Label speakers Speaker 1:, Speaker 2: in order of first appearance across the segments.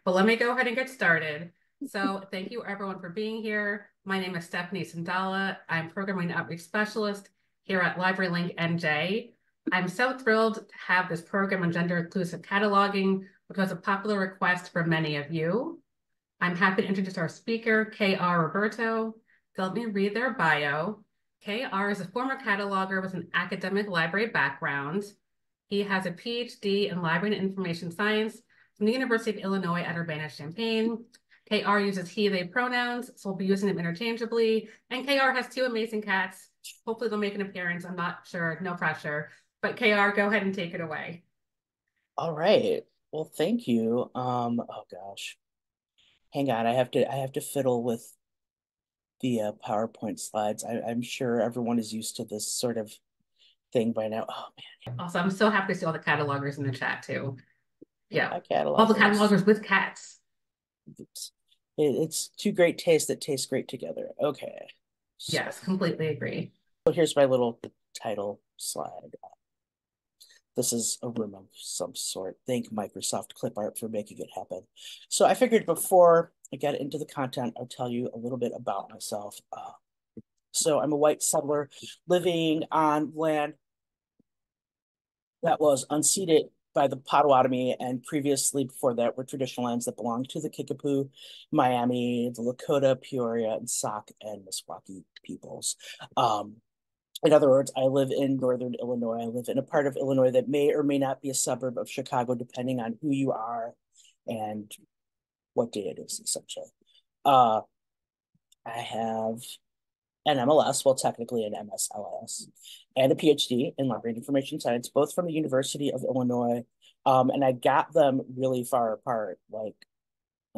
Speaker 1: But let me go ahead and get started. So thank you everyone for being here. My name is Stephanie Sandala. I'm Programming Outreach Specialist here at LibraryLinkNJ. I'm so thrilled to have this program on gender inclusive cataloging, which was a popular request for many of you. I'm happy to introduce our speaker, K.R. Roberto. So let me read their bio. K.R. is a former cataloger with an academic library background. He has a PhD in Library and Information Science from the University of Illinois at Urbana-Champaign. KR uses he, they pronouns, so we'll be using them interchangeably. And KR has two amazing cats. Hopefully they'll make an appearance. I'm not sure, no pressure. But KR, go ahead and take it away.
Speaker 2: All right. Well, thank you. Oh gosh. Hang on. I have to fiddle with the PowerPoint slides. I'm sure everyone is used to this sort of thing by now. Oh
Speaker 1: Also, I'm so happy to see all the catalogers in the chat too.
Speaker 2: man,
Speaker 1: Yeah,
Speaker 2: my
Speaker 1: all the
Speaker 2: catalogers.
Speaker 1: catalogers with cats.
Speaker 2: It's two great tastes that taste great together. Okay. So,
Speaker 1: Yes, completely agree.
Speaker 2: so here's my little title slide. This is a room of some sort. Thank Microsoft Clip Art for making it happen. So I figured before I get into the content, I'll tell you a little bit about myself. So I'm a white settler living on land that was unceded by the Potawatomi, and previously before that were traditional lands that belonged to the Kickapoo, Miami, the Lakota, Peoria, and Sauk and Meskwaki peoples. In other words, I live in northern Illinois. I live in a part of Illinois that may or may not be a suburb of Chicago, depending on who you are and what day it is, essentially. Uh, I have an MLS, well, technically an MSLS, and a PhD in library and information science, both from the University of Illinois. And I got them really far apart. Like,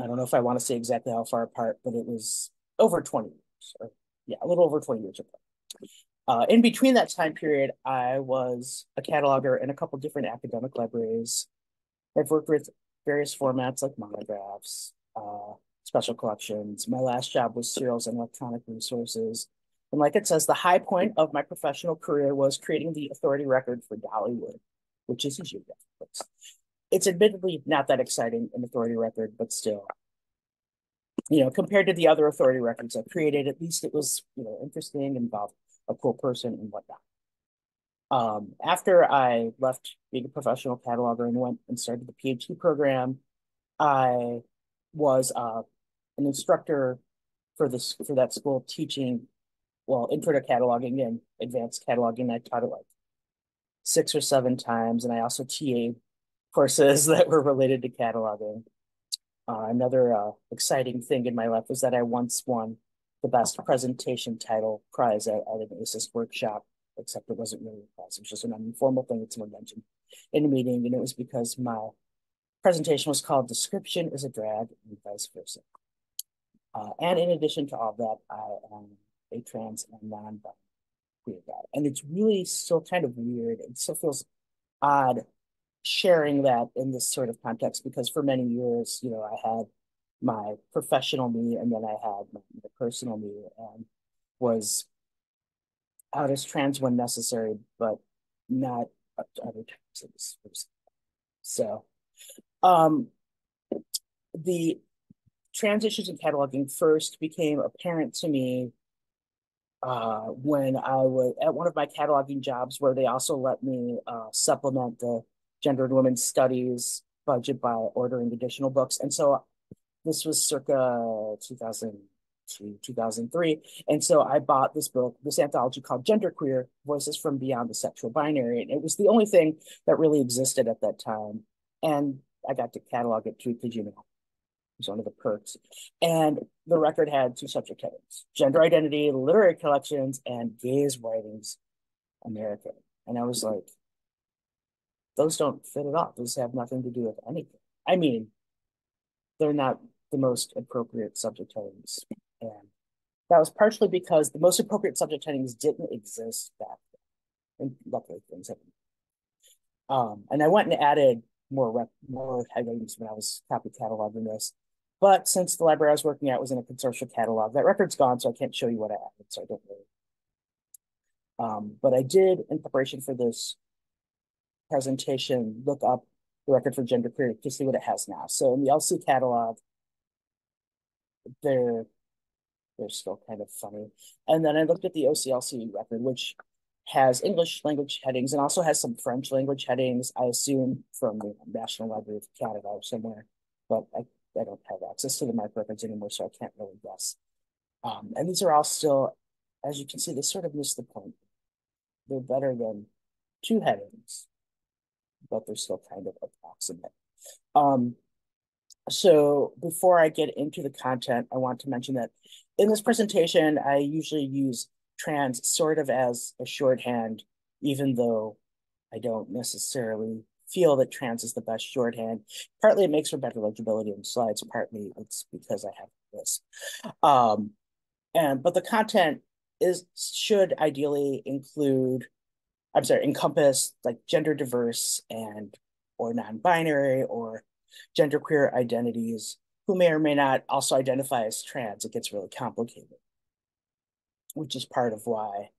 Speaker 2: I don't know if I want to say exactly how far apart, but it was over 20 years, or yeah, a little over 20 years apart. In between that time period, I was a cataloger in a couple different academic libraries. I've worked with various formats like monographs, special collections. My last job was serials and electronic resources. And like it says, the high point of my professional career was creating the authority record for Dollywood, which is a geographic place. It's admittedly not that exciting, an authority record, but still, compared to the other authority records I've created, at least it was, interesting, involved a cool person and whatnot. After I left being a professional cataloger and went and started the PhD program, I was an instructor for that school teaching, well, intro to cataloging and advanced cataloging. I taught it like 6 or 7 times, and I also TA'd courses that were related to cataloging. Another exciting thing in my life was that I once won the best presentation title prize at an ASIS workshop, except it wasn't really a prize. It was just an informal thing that someone mentioned in a meeting, and it was because my presentation was called Description is a Drag and Vice Versa. And in addition to all that, I am a trans and non-binary queer guy. And it's really still kind of weird. It still feels odd sharing that in this sort of context because for many years, I had my professional me and then I had my personal me and was out as trans when necessary, but not other times. So, um, the trans issues in cataloging first became apparent to me when I was at one of my cataloging jobs where they also let me supplement the gender and women's studies budget by ordering additional books. And so this was circa 2002, 2003. And so I bought this book, this anthology called Genderqueer, Voices from Beyond the Sexual Binary. And it was the only thing that really existed at that time. And I got to catalog it too, because, was one of the perks. And the record had two subject headings: gender identity, literary collections, and gays writings American. And I was like, those don't fit at all. Those have nothing to do with anything. I mean, they're not the most appropriate subject headings. And that was partially because the most appropriate subject headings didn't exist back then. And luckily things have. And I went and added more headings when I was copy cataloging this. But since the library I was working at was in a consortium catalog, that record's gone, so I can't show you what I added, so I don't really. But I did, in preparation for this presentation, look up the record for genderqueer to see what it has now. So in the LC catalog, they're still kind of funny. And then I looked at the OCLC record, which has English language headings and also has some French language headings, I assume from the National Library of Canada or somewhere, but I don't have access to the MARC records anymore, so I can't really guess. And these are all still, as you can see, they sort of miss the point. They're better than two headings, but they're still kind of approximate. So before I get into the content, I want to mention that in this presentation, I usually use trans sort of as a shorthand, even though I don't necessarily feel that trans is the best shorthand. Partly it makes for better legibility in slides, partly it's because I have this. But the content should ideally encompass like gender diverse or non-binary or genderqueer identities who may or may not also identify as trans. It gets really complicated, which is part of why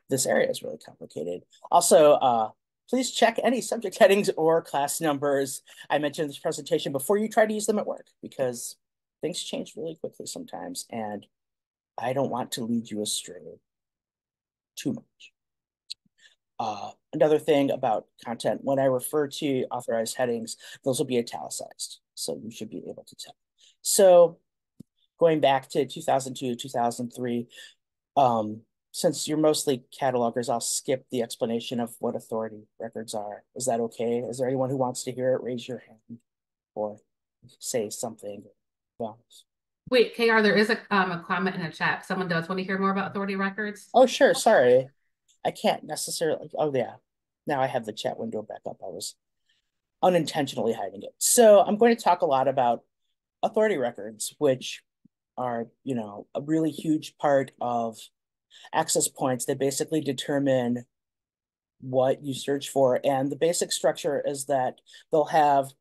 Speaker 2: this area is really complicated. Also, please check any subject headings or class numbers I mentioned in this presentation before you try to use them at work, because things change really quickly sometimes, and I don't want to lead you astray too much. Another thing about content, when I refer to authorized headings, those will be italicized. So you should be able to tell. So going back to 2002, 2003, since you're mostly catalogers, I'll skip the explanation of what authority records are. Is that okay? Is there anyone who wants to hear it? Raise your hand or say something.
Speaker 1: Wait, KR, there is a comment in the chat. Someone does want to hear more about authority records.
Speaker 2: Oh, sure. Sorry. I can't necessarily. Oh, yeah. Now I have the chat window back up. I was unintentionally hiding it. So I'm going to talk a lot about authority records, which are, a really huge part of access points that basically determine what you search for. And the basic structure is that they'll have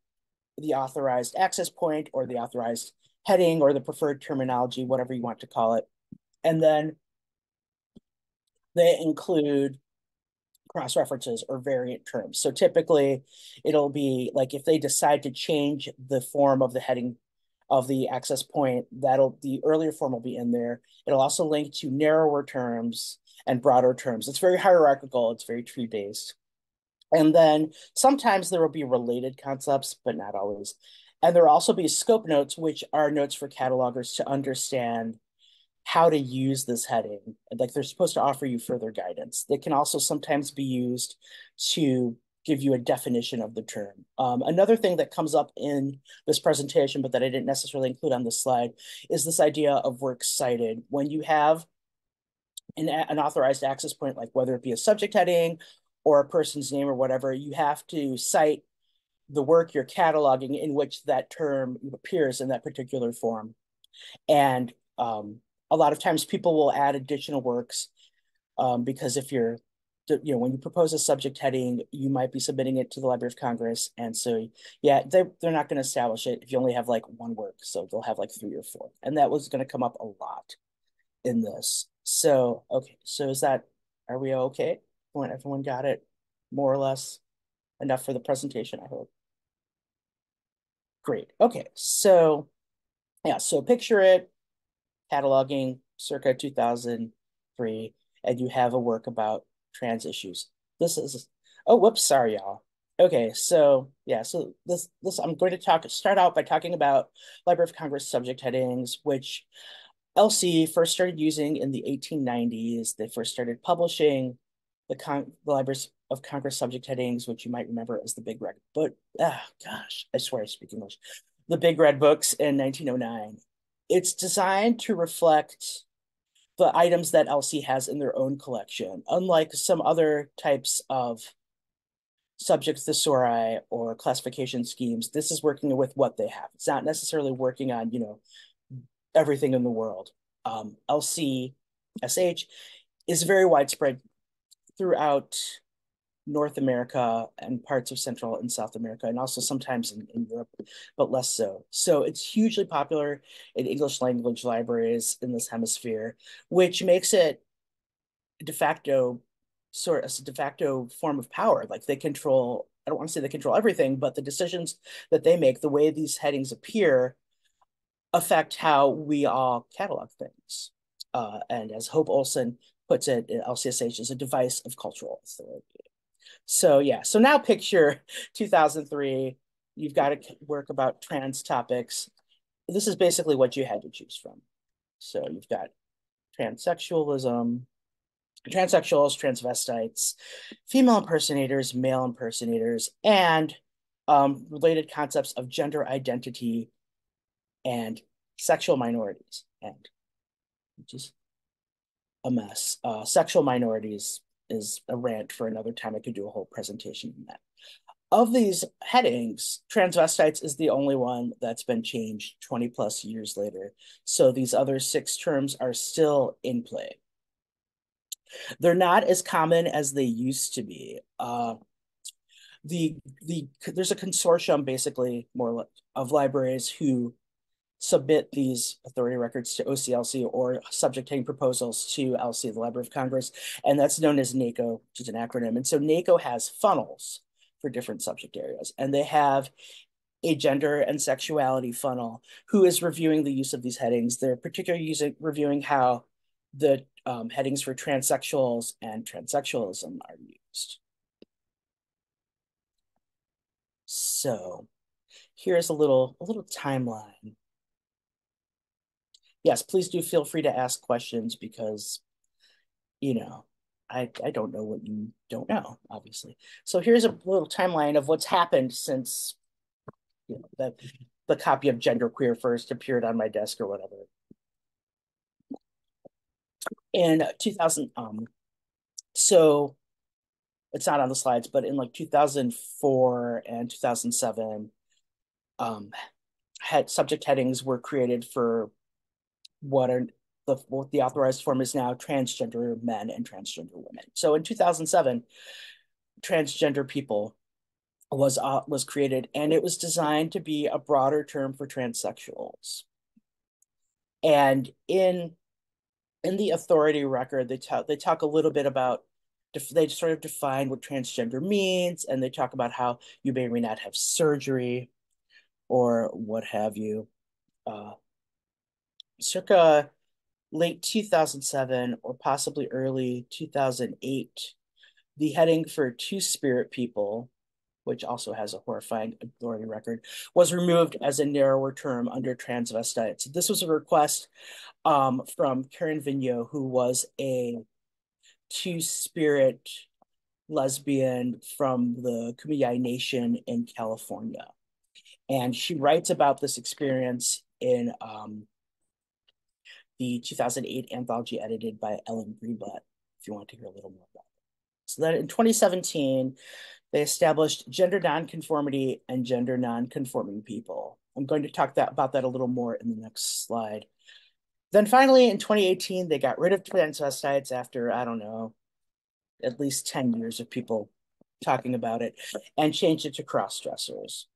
Speaker 2: the authorized access point or the authorized heading or the preferred terminology, whatever you want to call it. And then they include cross-references or variant terms. So typically it'll be like if they decide to change the form of the heading of the access point, the earlier form will be in there. It'll also link to narrower terms and broader terms. It's very hierarchical. It's very tree-based. And then sometimes there will be related concepts, but not always. And there will also be scope notes, which are notes for catalogers to understand how to use this heading. Like they're supposed to offer you further guidance. They can also sometimes be used to give you a definition of the term. Another thing that comes up in this presentation, but that I didn't necessarily include on this slide, is this idea of works cited. When you have an authorized access point, like whether it be a subject heading or a person's name or whatever, you have to cite the work you're cataloging in which that term appears in that particular form. And a lot of times people will add additional works because if you're, when you propose a subject heading, you might be submitting it to the Library of Congress. And so, yeah, they're not going to establish it if you only have like one work. So they'll have like 3 or 4. And that was going to come up a lot in this. So, okay. So are we okay? Everyone got it more or less enough for the presentation, I hope. Great. Okay. So, yeah. So picture it, cataloging circa 2003, and you have a work about trans issues. Oh, whoops, sorry, y'all. Okay, so yeah, so this I'm going to start out by talking about Library of Congress subject headings, which LC first started using in the 1890s. They first started publishing the Libraries of Congress subject headings, which you might remember as the Big Red Book. Gosh, I swear I speak English. The Big Red Books in 1909. It's designed to reflect the items that LC has in their own collection. Unlike some other types of subject thesauri or classification schemes, this is working with what they have. It's not necessarily working on, everything in the world. LCSH is very widespread throughout North America and parts of Central and South America, and also sometimes in Europe, but less so. So it's hugely popular in English language libraries in this hemisphere, which makes it a de facto form of power. Like they control I don't want to say they control everything, but the decisions that they make, the way these headings appear, affect how we all catalog things. And as Hope Olson puts it, LCSH is a device of cultural authority. So yeah, so now picture 2003, you've got to work about trans topics. This is basically what you had to choose from. So you've got transsexualism, transsexuals, transvestites, female impersonators, male impersonators, and related concepts of gender identity and sexual minorities, and which is a mess. Sexual minorities is a rant for another time. I could do a whole presentation on that. Of these headings, transvestites is the only one that's been changed 20 plus years later. So these other 6 terms are still in play. They're not as common as they used to be. There's a consortium basically more of libraries who submit these authority records to OCLC or subject heading proposals to LC, the Library of Congress, and that's known as NACO, which is an acronym. And so NACO has funnels for different subject areas, and they have a gender and sexuality funnel who is reviewing the use of these headings. They're particularly reviewing how the headings for transsexuals and transsexualism are used. So here's a little timeline. Yes, please do feel free to ask questions because, you know, I don't know what you don't know, obviously. So here's a little timeline of what's happened since, you know, the copy of Genderqueer first appeared on my desk or whatever. In 2000, so it's not on the slides, but in like 2004 and 2007, subject headings were created for what the authorized form is now transgender men and transgender women. So in 2007, transgender people was created, and it was designed to be a broader term for transsexuals. And in the authority record, they talk a little bit about, they sort of define what transgender means, and they talk about how you may or may not have surgery or what have you. Circa late 2007 or possibly early 2008, the heading for two-spirit people, which also has a horrifying authority record, was removed as a narrower term under transvestites. This was a request from Karen Vigneault, who was a two-spirit lesbian from the Kumeyaay Nation in California. And she writes about this experience in the 2008 anthology edited by Ellen Greenblatt, if you want to hear a little more about it. So then in 2017, they established gender nonconformity and gender nonconforming people. I'm going to talk about that a little more in the next slide. Then finally, in 2018, they got rid of transvestites after, I don't know, at least 10 years of people talking about it, and changed it to cross-dressers.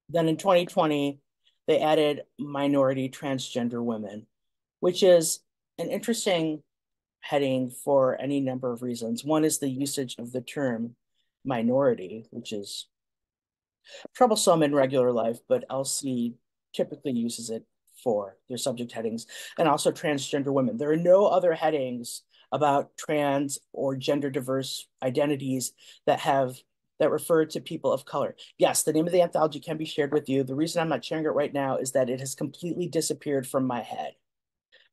Speaker 2: Then in 2020, they added minority transgender women, which is an interesting heading for any number of reasons. One is the usage of the term minority, which is troublesome in regular life, but LC typically uses it for their subject headings, and also transgender women. There are no other headings about trans or gender diverse identities that refer to people of color. Yes, the name of the anthology can be shared with you. The reason I'm not sharing it right now is that it has completely disappeared from my head.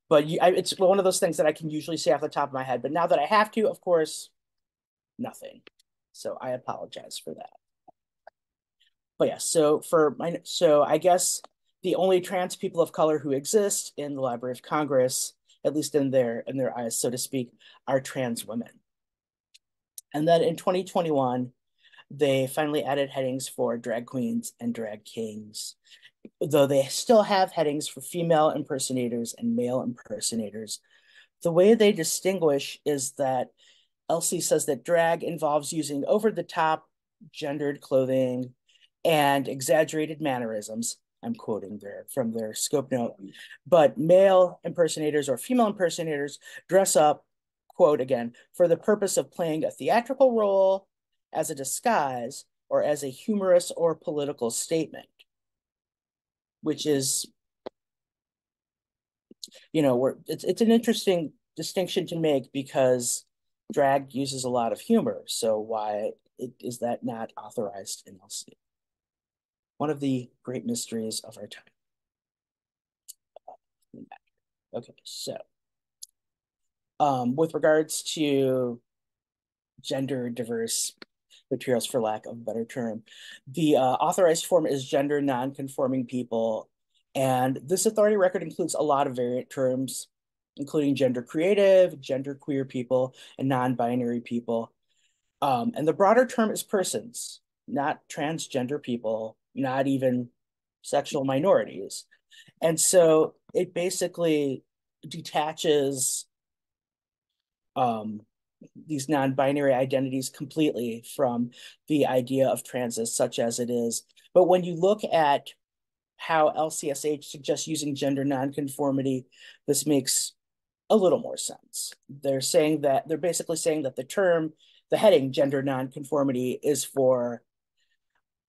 Speaker 2: But it's one of those things that I can usually say off the top of my head. But now that I have to, of course, nothing. So I apologize for that. But yeah, so I guess the only trans people of color who exist in the Library of Congress, at least in their eyes, so to speak, are trans women. And then in 2021, they finally added headings for drag queens and drag kings, though they still have headings for female impersonators and male impersonators. The way they distinguish is that LC says that drag involves using over-the-top gendered clothing and exaggerated mannerisms. I'm quoting from their scope note. But male impersonators or female impersonators dress up, quote again, for the purpose of playing a theatrical role as a disguise or as a humorous or political statement, which is, it's an interesting distinction to make because drag uses a lot of humor. So why is that not authorized in LC? One of the great mysteries of our time. Okay, so with regards to gender diverse materials, for lack of a better term, the authorized form is gender non-conforming people. And this authority record includes a lot of variant terms, including gender creative, gender queer people, and non-binary people. And the broader term is persons, not transgender people, not even sexual minorities. And so it basically detaches these non-binary identities completely from the idea of trans as such as it is. But when you look at how LCSH suggests using gender nonconformity, this makes a little more sense. They're basically saying that the heading gender nonconformity is for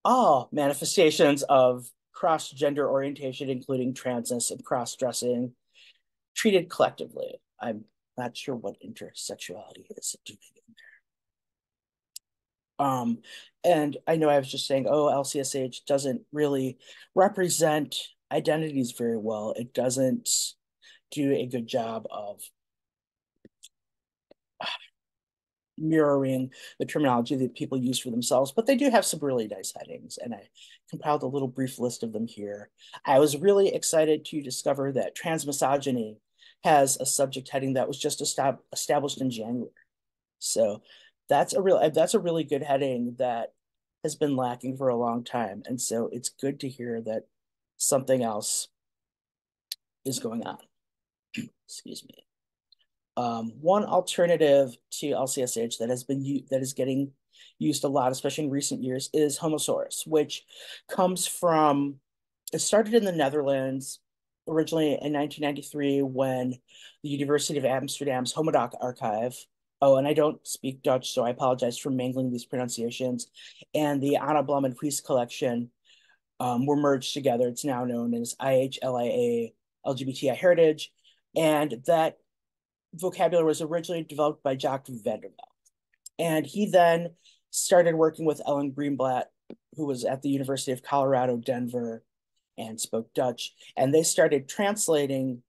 Speaker 2: all manifestations of cross-gender orientation, including transness and cross-dressing, treated collectively. I'm not sure what intersexuality is doing in there. And I know I was just saying, oh, LCSH doesn't really represent identities very well. It doesn't do a good job of mirroring the terminology that people use for themselves, but they do have some really nice headings, and I compiled a little brief list of them here. I was really excited to discover that transmisogyny has a subject heading that was just established in January. So that's a really good heading that has been lacking for a long time. And so it's good to hear that something else is going on. Excuse me. One alternative to LCSH that is getting used a lot, especially in recent years, is homosaurus, which it started in the Netherlands originally in 1993 when the University of Amsterdam's Homodoc archive, oh, and I don't speak Dutch, so I apologize for mangling these pronunciations, and the Anna Blum and Huis collection were merged together. It's now known as IHLIA LGBTI Heritage, and that vocabulary was originally developed by Jacques Vandervelde. And he then started working with Ellen Greenblatt, who was at the University of Colorado, Denver, and spoke Dutch. And they started translating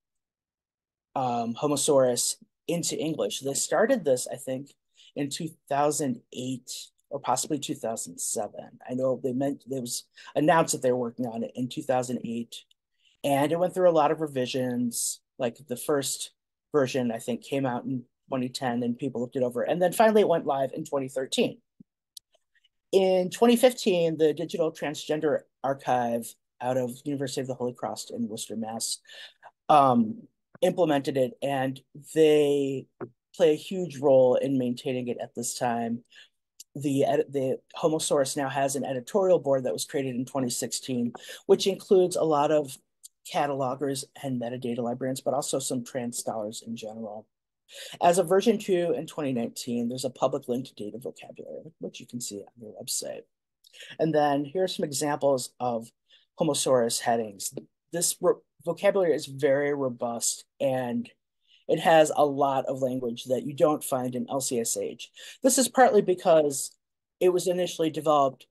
Speaker 2: homosaurus into English. They started this, I think, in 2008 or possibly 2007. I know it was announced that they were working on it in 2008. And it went through a lot of revisions. Like the first version, I think, came out in 2010 and people looked it over. And then finally it went live in 2013. In 2015, the Digital Transgender Archive out of University of the Holy Cross in Worcester, Mass, implemented it, and they play a huge role in maintaining it at this time. The Homosaurus now has an editorial board that was created in 2016, which includes a lot of catalogers and metadata librarians, but also some trans scholars in general. As of version 2 in 2019, there's a public linked data vocabulary, which you can see on their website. And then here are some examples of Homosaurus headings. This vocabulary is very robust, and it has a lot of language that you don't find in LCSH. This is partly because it was initially developed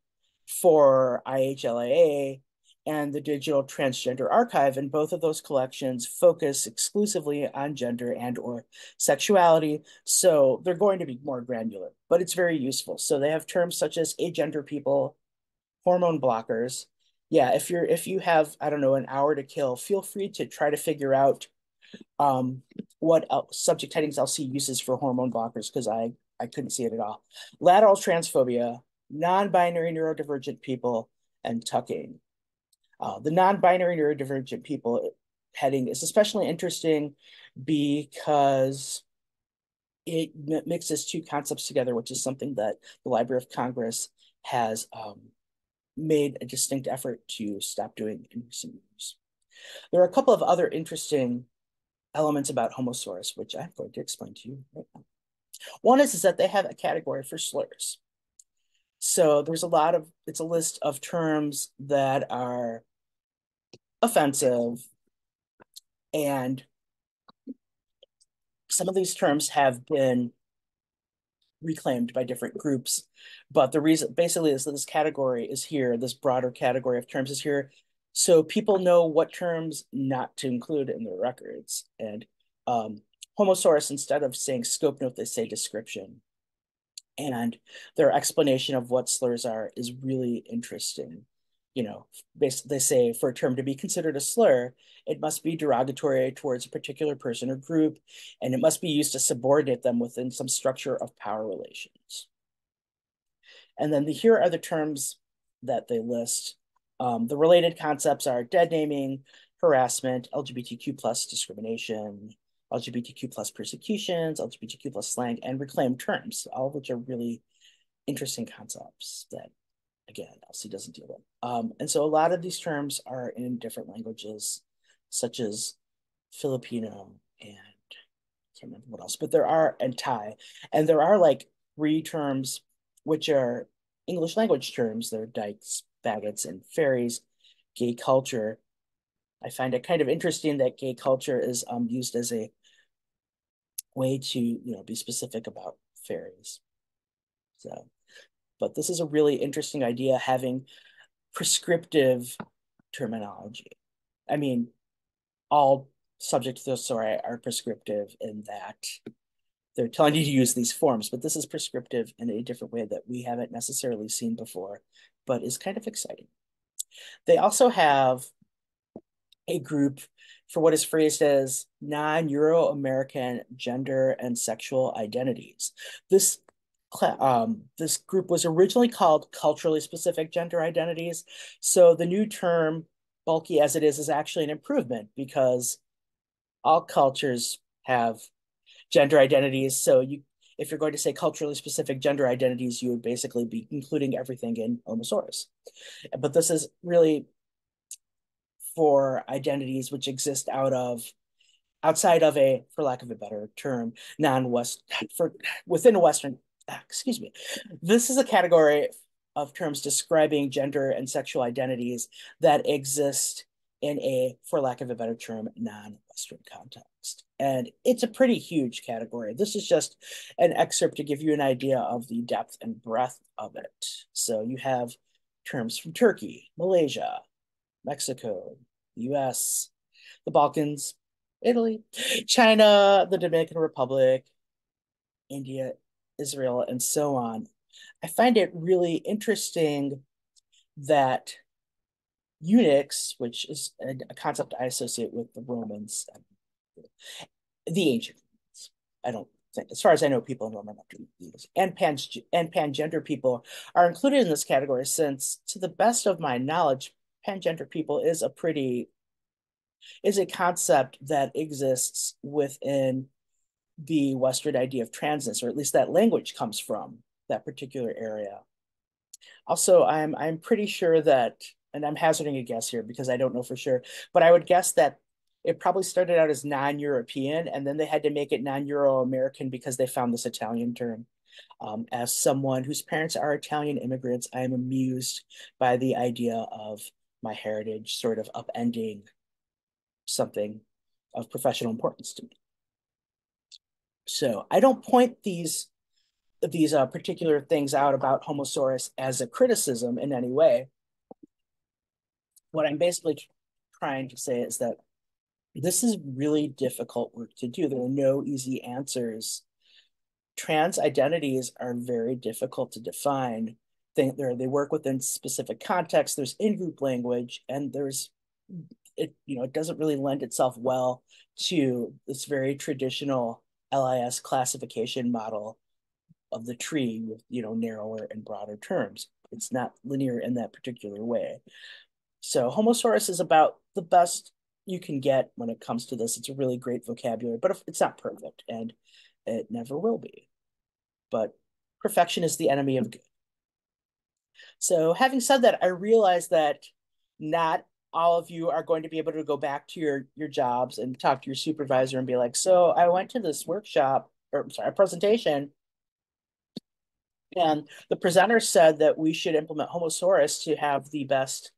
Speaker 2: for IHLIA and the Digital Transgender Archive, and both of those collections focus exclusively on gender and or sexuality, so they're going to be more granular, but it's very useful. So they have terms such as agender people, hormone blockers. Yeah, if you have, I don't know, an hour to kill, feel free to try to figure out what subject headings LC uses for hormone blockers, because I couldn't see it at all. Lateral transphobia, non-binary neurodivergent people, and tucking. The non-binary neurodivergent people heading is especially interesting because it mixes two concepts together, which is something that the Library of Congress has made a distinct effort to stop doing in recent years. There are a couple of other interesting elements about Homosaurus, which I'm going to explain to you right now. One is that they have a category for slurs. So there's it's a list of terms that are offensive, and some of these terms have been reclaimed by different groups. But the reason basically is that this category is here, this broader category of terms is here, so people know what terms not to include in their records. And homosaurus, instead of saying scope note, they say description. And their explanation of what slurs are is really interesting. You know, basically they say for a term to be considered a slur, it must be derogatory towards a particular person or group, and it must be used to subordinate them within some structure of power relations. And then here are the terms that they list. The related concepts are dead naming, harassment, LGBTQ plus discrimination, LGBTQ plus persecutions, LGBTQ plus slang, and reclaimed terms, all of which are really interesting concepts that, again, LC doesn't deal with. And so a lot of these terms are in different languages, such as Filipino and I can't remember what else, but and Thai, and there are like 3 terms which are English language terms. They're dykes, faggots, and fairies. Gay culture. I find it kind of interesting that gay culture is used as a way to be specific about fairies. So, but this is a really interesting idea, having prescriptive terminology. I mean, all subject to the SORI are prescriptive in that they're telling you to use these forms, but this is prescriptive in a different way that we haven't necessarily seen before, but is kind of exciting. They also have a group for what is phrased as non-Euro-American gender and sexual identities. This group was originally called culturally specific gender identities. So the new term, bulky as it is actually an improvement, because all cultures have gender identities. So if you're going to say culturally specific gender identities, you would basically be including everything in homosaurus. But this is really for identities which exist outside of a, for lack of a better term, within a Western, excuse me. This is a category of terms describing gender and sexual identities that exist in a, for lack of a better term, non-Western context. And it's a pretty huge category. This is just an excerpt to give you an idea of the depth and breadth of it. So you have terms from Turkey, Malaysia, Mexico, the US, the Balkans, Italy, China, the Dominican Republic, India, Israel, and so on. I find it really interesting that Unix, which is a concept I associate with the Romans, the ancient Romans. I don't think, as far as I know, people in Roman English and pangender people are included in this category, since, to the best of my knowledge, pangender people is a concept that exists within the Western idea of transness, or at least that language comes from that particular area. Also, I'm pretty sure that, and I'm hazarding a guess here because I don't know for sure, but I would guess that it probably started out as non-European, and then they had to make it non-Euro-American because they found this Italian term. As someone whose parents are Italian immigrants, I am amused by the idea of my heritage sort of upending something of professional importance to me. So I don't point these particular things out about homosaurus as a criticism in any way. What I'm basically trying to say is that this is really difficult work to do. There are no easy answers. Trans identities are very difficult to define. They work within specific contexts. There's in-group language, and it doesn't really lend itself well to this very traditional LIS classification model of the tree with narrower and broader terms. It's not linear in that particular way. So homosaurus is about the best you can get when it comes to this. It's a really great vocabulary, but it's not perfect, and it never will be. But perfection is the enemy of good. So having said that, I realize that not all of you are going to be able to go back to your jobs and talk to your supervisor and be like, so I went to this workshop, or sorry, presentation, And the presenter said that we should implement homosaurus to have the best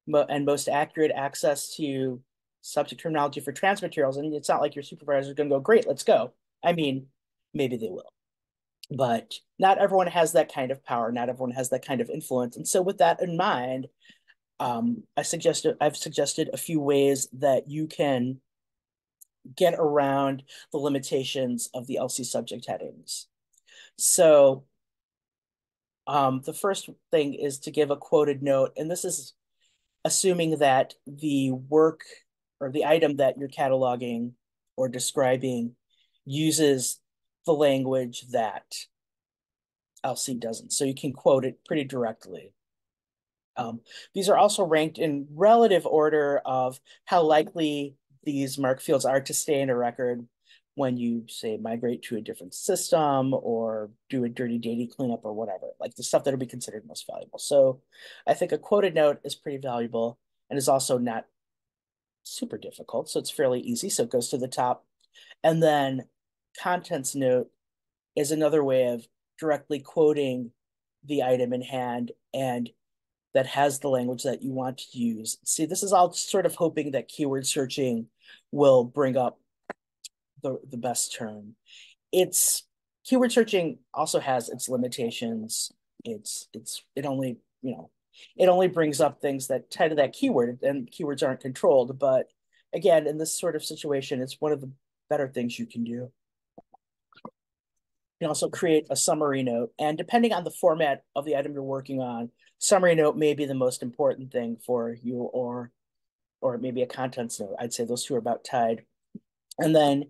Speaker 2: and most accurate access to subject terminology for trans materials. And it's not like your supervisor is going to go, great, let's go. I mean, maybe they will, but not everyone has that kind of power. Not everyone has that kind of influence. And so with that in mind, I've suggested a few ways that you can get around the limitations of the LC subject headings. So the first thing is to give a quoted note, and this is assuming that the work or the item that you're cataloging or describing uses the language that LC doesn't. So you can quote it pretty directly. These are also ranked in relative order of how likely these mark fields are to stay in a record when you, say, migrate to a different system or do a dirty data cleanup or whatever, like the stuff that will be considered most valuable. So I think a quoted note is pretty valuable and is also not super difficult. So it's fairly easy. So it goes to the top. And then contents note is another way of directly quoting the item in hand and that has the language that you want to use. See, this is all sort of hoping that keyword searching will bring up the best term. It's keyword searching also has its limitations. It only, it only brings up things that tie to that keyword, and keywords aren't controlled. But again, in this sort of situation, it's one of the better things you can do. You can also create a summary note, and depending on the format of the item you're working on, summary note may be the most important thing for you, or maybe a contents note. I'd say those two are about tied. And then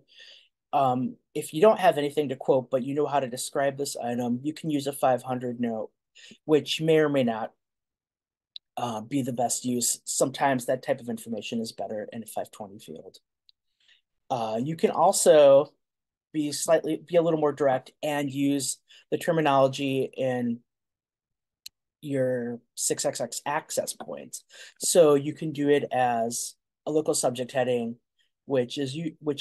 Speaker 2: if you don't have anything to quote, but you know how to describe this item, you can use a 500 note, which may or may not be the best use. Sometimes that type of information is better in a 520 field. You can also be a little more direct and use the terminology in your 6xx access points. So you can do it as a local subject heading, which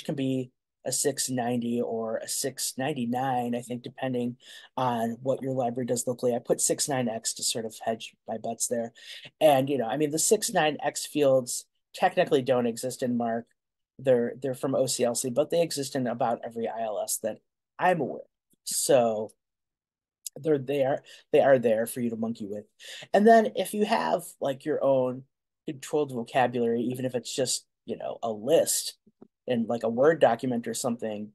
Speaker 2: can be a 690 or a 699, I think, depending on what your library does locally. I put 69x to sort of hedge my bets there. And, I mean, the 69x fields technically don't exist in MARC. They're from OCLC, but they exist in about every ILS that I'm aware of. So they are there for you to monkey with. And then if you have like your own controlled vocabulary, even if it's just, a list in like a Word document or something,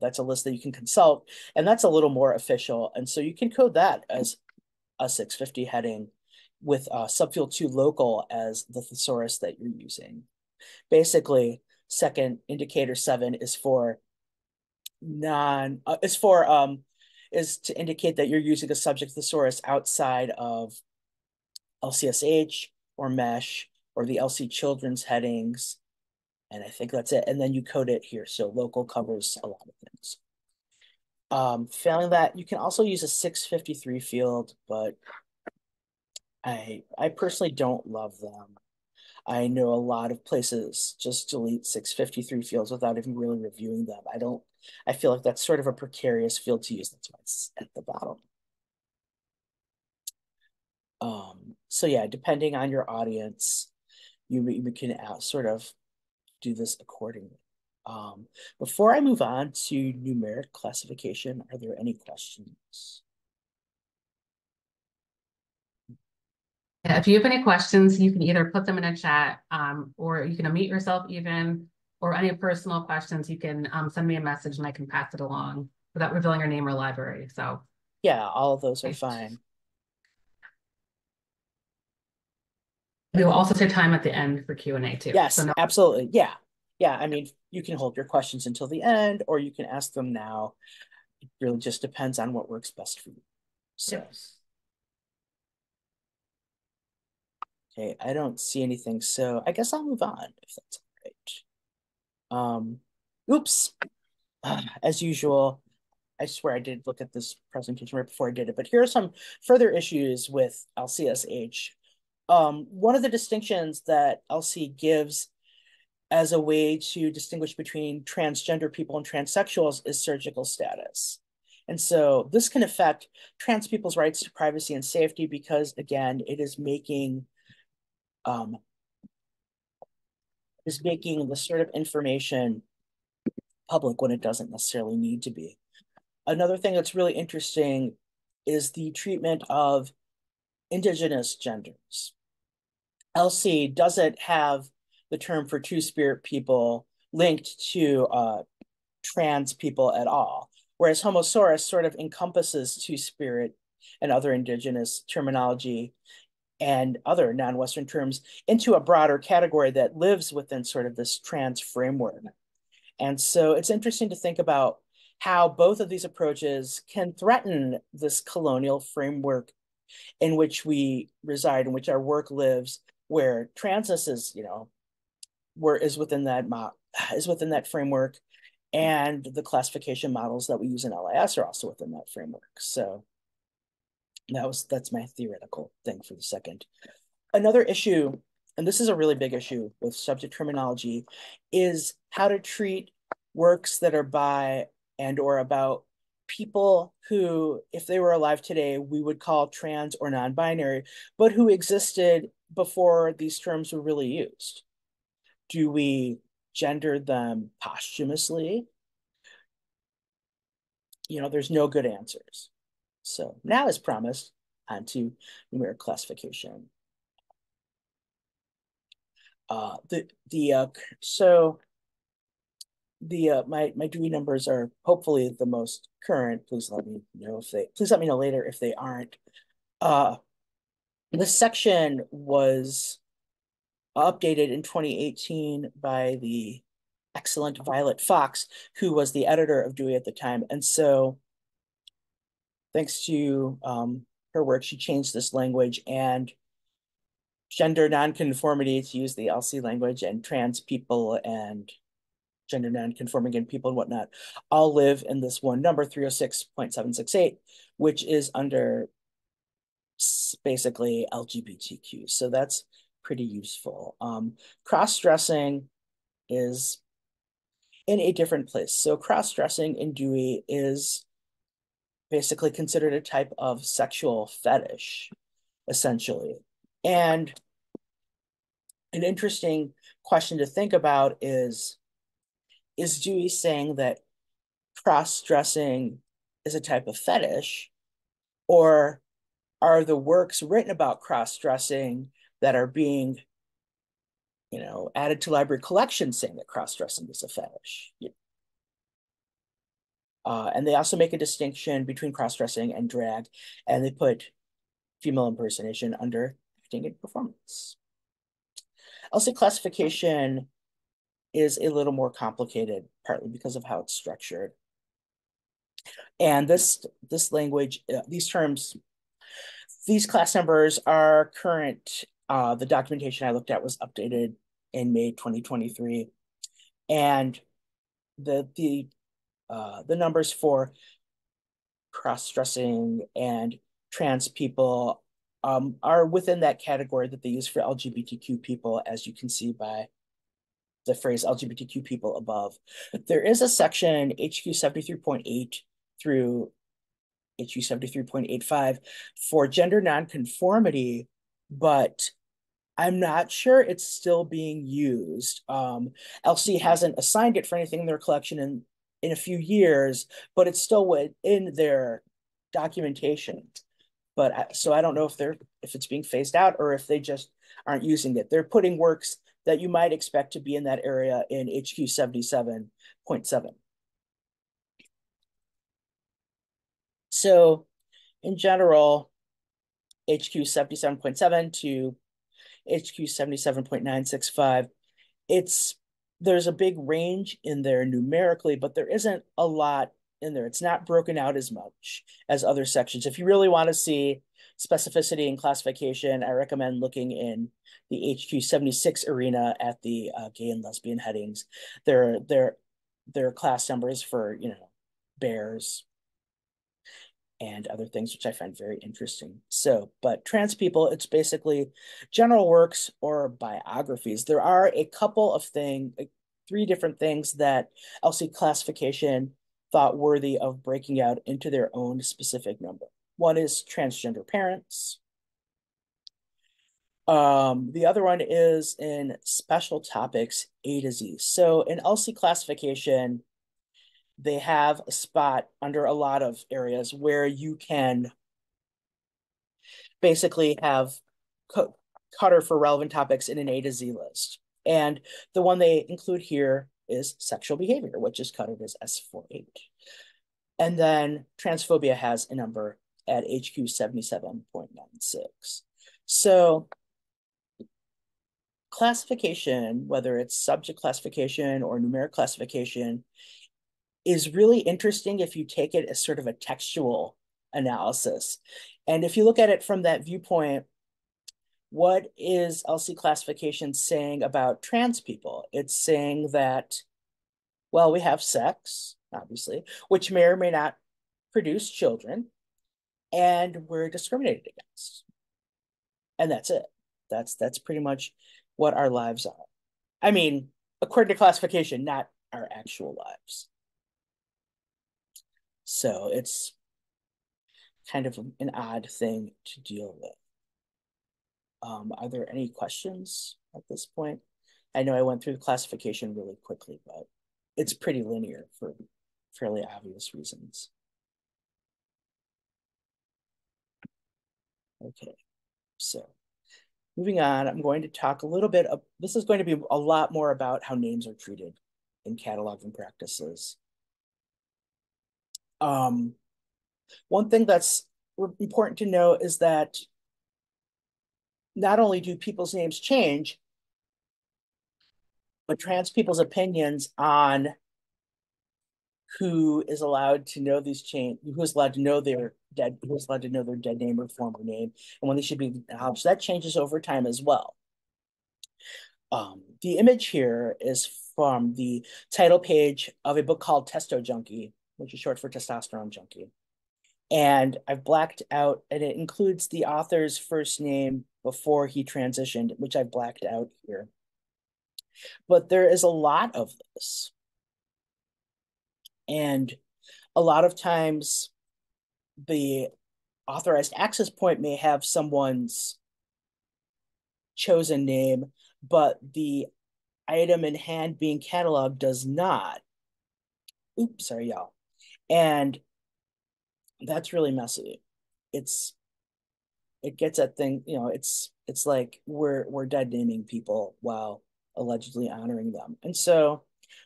Speaker 2: that's a list that you can consult, and that's a little more official. And so you can code that as a 650 heading with subfield 2 local as the thesaurus that you're using. Basically, second indicator 7 is for is to indicate that you're using a subject thesaurus outside of LCSH or MESH or the LC children's headings. And I think that's it. And then you code it here. So local covers a lot of things. Failing that, you can also use a 653 field, but I personally don't love them. I know a lot of places just delete 653 fields without even really reviewing them. I feel like that's sort of a precarious field to use. That's why it's at the bottom. So yeah, depending on your audience, you can sort of do this accordingly. Before I move on to numeric classification, are there any questions?
Speaker 1: Yeah, if you have any questions, you can either put them in a chat, or you can unmute yourself even, or any personal questions, you can send me a message and I can pass it along without revealing your name or library. So
Speaker 2: yeah, all of those are fine.
Speaker 1: We will also take time at the end for Q&A too.
Speaker 2: Yes,
Speaker 1: so
Speaker 2: absolutely. Yeah. Yeah, I mean, you can hold your questions until the end, or you can ask them now. It really just depends on what works best for you. So. Yes. Okay, I don't see anything, so I guess I'll move on if that's all right. Oops. As usual, I swear I did look at this presentation right before I did it, but here are some further issues with LCSH. One of the distinctions that LC gives as a way to distinguish between transgender people and transsexuals is surgical status. And so this can affect trans people's rights to privacy and safety because, again, it is making the sort of information public when it doesn't necessarily need to be. Another thing that's really interesting is the treatment of indigenous genders. LC doesn't have the term for two-spirit people linked to trans people at all, whereas homosaurus sort of encompasses two-spirit and other indigenous terminology and other non-Western terms into a broader category that lives within sort of this trans framework. And so it's interesting to think about how both of these approaches can threaten this colonial framework in which we reside, in which our work lives, where transness is, is within that framework, and the classification models that we use in LIS are also within that framework. So that's my theoretical thing for the second. Another issue, and this is a really big issue with subject terminology, is how to treat works that are by and or about people who, if they were alive today, we would call trans or non-binary, but who existed before these terms were really used. Do we gender them posthumously? There's no good answers. So now, as promised, on to numeric classification. My Dewey numbers are hopefully the most current. Please let me know later if they aren't. This section was updated in 2018 by the excellent Violet Fox, who was the editor of Dewey at the time. And so thanks to her work, she changed this language, and gender nonconformity, to use the LC language, and trans people and gender nonconforming people and whatnot all live in this one number, 306.768, which is under basically LGBTQ. So that's pretty useful. Cross-dressing is in a different place. So cross-dressing in Dewey is basically considered a type of sexual fetish, essentially. And an interesting question to think about is Dewey saying that cross-dressing is a type of fetish, or are the works written about cross-dressing that are being, added to library collections saying that cross-dressing is a fetish? And they also make a distinction between cross-dressing and drag, and they put female impersonation under acting and performance. LC classification is a little more complicated, partly because of how it's structured. And this language, these terms, these class numbers are current. The documentation I looked at was updated in May 2023. And the numbers for cross-dressing and trans people are within that category that they use for LGBTQ people, as you can see by the phrase LGBTQ people above. There is a section, HQ 73.8 through HQ 73.85, for gender nonconformity, but I'm not sure it's still being used. LC hasn't assigned it for anything in their collection in a few years, but it's still within their documentation. But so I don't know if it's being phased out or if they just aren't using it. They're putting works that you might expect to be in that area in HQ 77.7. So in general, HQ 77.7 to HQ 77.965, there's a big range in there numerically, but there isn't a lot in there. It's not broken out as much as other sections. If you really want to see specificity and classification, I recommend looking in the HQ 76 arena at the gay and lesbian headings. There are class numbers for, bears and other things, which I find very interesting. So, but trans people, it's basically general works or biographies. There are a couple of things, like 3 different things that LC classification thought worthy of breaking out into their own specific number. One is transgender parents. The other one is in special topics A to Z. So in LC classification, they have a spot under a lot of areas where you can basically have cutter for relevant topics in an A to Z list. And the one they include here is sexual behavior, which is cuttered as S48. And then transphobia has a number at HQ 77.96. So classification, whether it's subject classification or numeric classification, is really interesting if you take it as sort of a textual analysis. And if you look at it from that viewpoint, what is LC classification saying about trans people? It's saying that, well, we have sex, obviously, which may or may not produce children, and we're discriminated against. And that's it. That's pretty much what our lives are. I mean, according to classification, not our actual lives. So it's kind of an odd thing to deal with. Are there any questions at this point? I know I went through the classification really quickly, but it's pretty linear for fairly obvious reasons. Okay, so moving on, I'm going to talk a little bit of, this is going to be a lot more about how names are treated in cataloging practices. One thing that's important to know is that not only do people's names change, but trans people's opinions on who is allowed to know these change, who is allowed to know their dead, who is allowed to know their dead name or former name, and when they should be acknowledged. That changes over time as well. The image here is from the title page of a book called Testo Junkie, which is short for Testosterone Junkie. And I've blacked out, and it includes the author's first name before he transitioned, which I've blacked out here. But there is a lot of this. And a lot of times the authorized access point may have someone's chosen name, but the item in hand being cataloged does not. Oops, sorry, y'all. And that's really messy. It gets at thing, you know, it's like we're dead naming people while allegedly honoring them. And so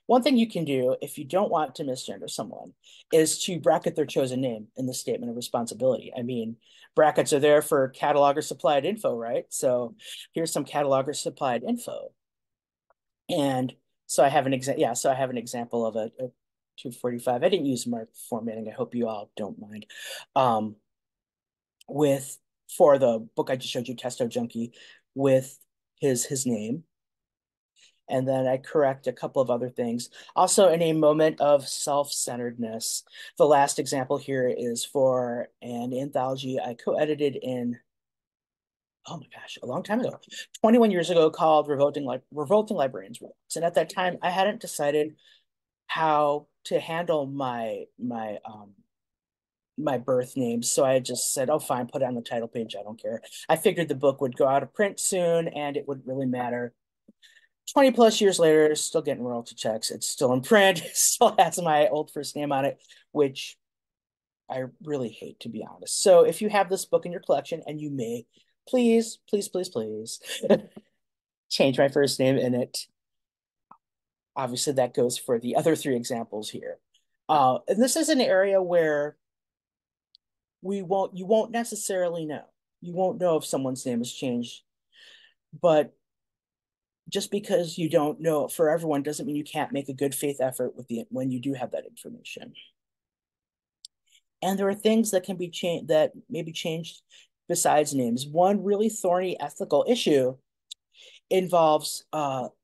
Speaker 2: one thing you can do if you don't want to misgender someone is to bracket their chosen name in the statement of responsibility. I mean, brackets are there for cataloger supplied info, right? So here's some cataloger supplied info. And so I have an example. Yeah, so I have an example of a 245. I didn't use mark formatting. I hope you all don't mind. With for the book I just showed you, Testo Junkie, with his name. And then I correct a couple of other things. Also, in a moment of self-centeredness, the last example here is for an anthology I co-edited in, oh my gosh, a long time ago, 21 years ago, called Revolting Librarians. And at that time, I hadn't decided how to handle my birth name. So I just said, oh, fine, put it on the title page. I don't care. I figured the book would go out of print soon and it wouldn't really matter. 20 plus years later, still getting royalty checks. It's still in print. It still has my old first name on it, which I really hate, to be honest. So if you have this book in your collection, and you may, please, please, please, please change my first name in it. Obviously, that goes for the other three examples here. And this is an area where you won't necessarily know. You won't know if someone's name has changed, but just because you don't know for everyone doesn't mean you can't make a good faith effort when you do have that information. And there are things that can be changed, that may be changed besides names. One really thorny ethical issue involves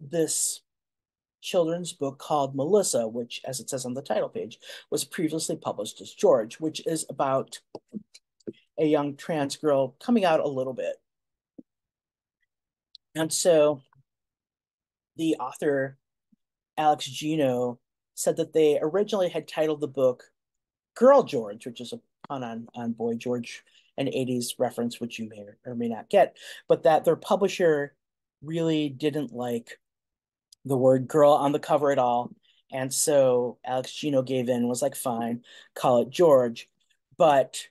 Speaker 2: this children's book called Melissa, which, as it says on the title page, was previously published as George, which is about a young trans girl coming out a little bit. And so the author, Alex Gino, said that they originally had titled the book Girl George, which is a pun on Boy George, an 80s reference, which you may or may not get, but that their publisher really didn't like the word girl on the cover at all. And so Alex Gino gave in, was like, fine, call it George. But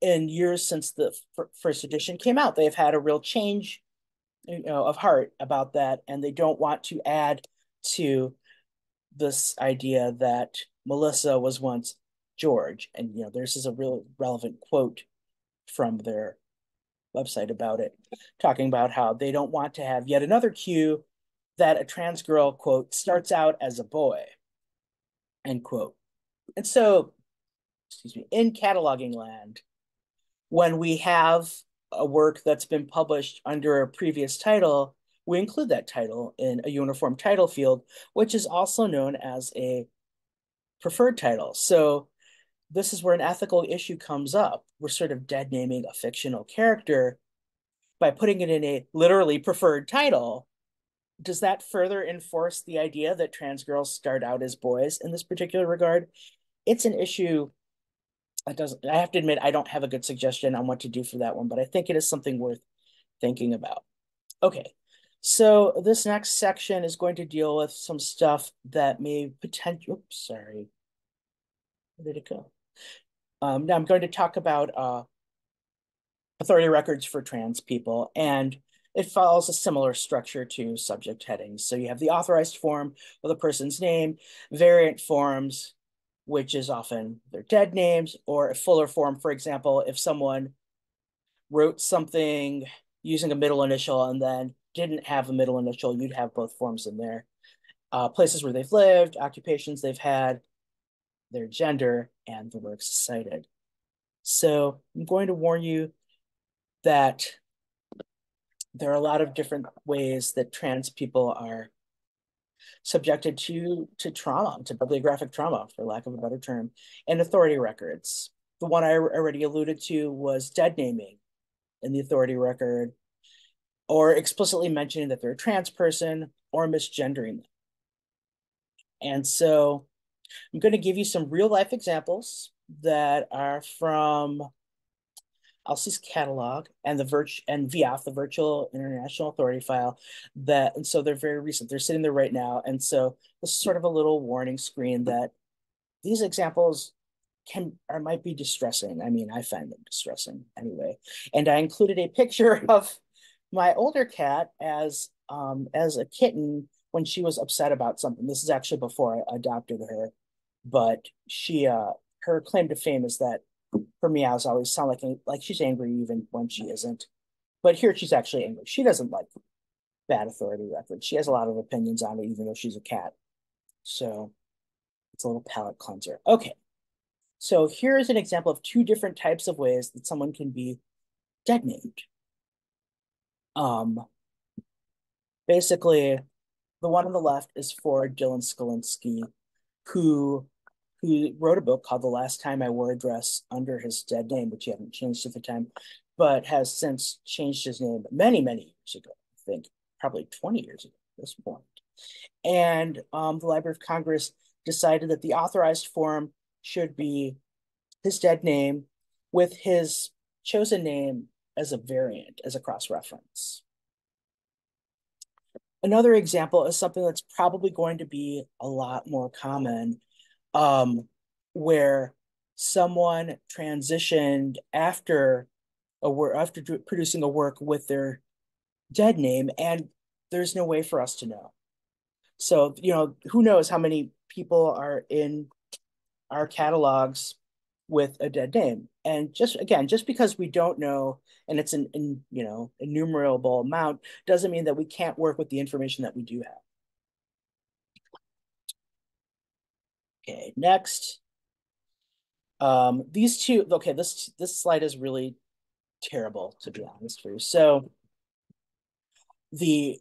Speaker 2: in years since the first edition came out, they've had a real change, of heart about that, and they don't want to add to this idea that Melissa was once George. And this is a real relevant quote from their website about it, talking about how they don't want to have yet another cue that a trans girl, quote, starts out as a boy, end quote. And so, excuse me, in cataloging land, when we have a work that's been published under a previous title, we include that title in a uniform title field, which is also known as a preferred title. So this is where an ethical issue comes up. We're sort of dead naming a fictional character by putting it in a literally preferred title. Does that further enforce the idea that trans girls start out as boys in this particular regard? It's an issue that doesn't, I have to admit, I don't have a good suggestion on what to do for that one, but I think it is something worth thinking about. Okay, so this next section is going to deal with some stuff that may potentially, oops, sorry, where did it go? Now I'm going to talk about authority records for trans people, and it follows a similar structure to subject headings. So you have the authorized form with a person's name, variant forms, which is often their dead names, or a fuller form. For example, if someone wrote something using a middle initial and then didn't have a middle initial, you'd have both forms in there. Places where they've lived, occupations they've had, their gender, and the works cited. So I'm going to warn you that there are a lot of different ways that trans people are subjected to trauma, to bibliographic trauma, for lack of a better term, and authority records. The one I already alluded to was dead naming in the authority record, or explicitly mentioning that they're a trans person, or misgendering them. And so I'm going to give you some real life examples that are from Elsie's catalog and VIAF, the Virtual International Authority File, and so they're very recent. They're sitting there right now. And so this is sort of a little warning screen that these examples might be distressing. I mean, I find them distressing anyway. And I included a picture of my older cat as a kitten when she was upset about something. This is actually before I adopted her, but her claim to fame is that her meows always sound like she's angry even when she isn't. But here she's actually angry. She doesn't like bad authority records. She has a lot of opinions on it, even though she's a cat. So it's a little palate cleanser. Okay. So here is an example of two different types of ways that someone can be dead named. Basically, the one on the left is for Dylan Skalinsky, who wrote a book called The Last Time I Wore a Dress under his dead name, which he hadn't changed at the time, but has since changed his name many, many years ago. I think probably 20 years ago at this point. And the Library of Congress decided that the authorized form should be his dead name with his chosen name as a variant, as a cross-reference. Another example is something that's probably going to be a lot more common, where someone transitioned after producing a work with their dead name, and there's no way for us to know. So, who knows how many people are in our catalogs with a dead name. And just because we don't know, and it's an innumerable amount, doesn't mean that we can't work with the information that we do have. Okay, next. These two, okay, this slide is really terrible, to be honest for you. So the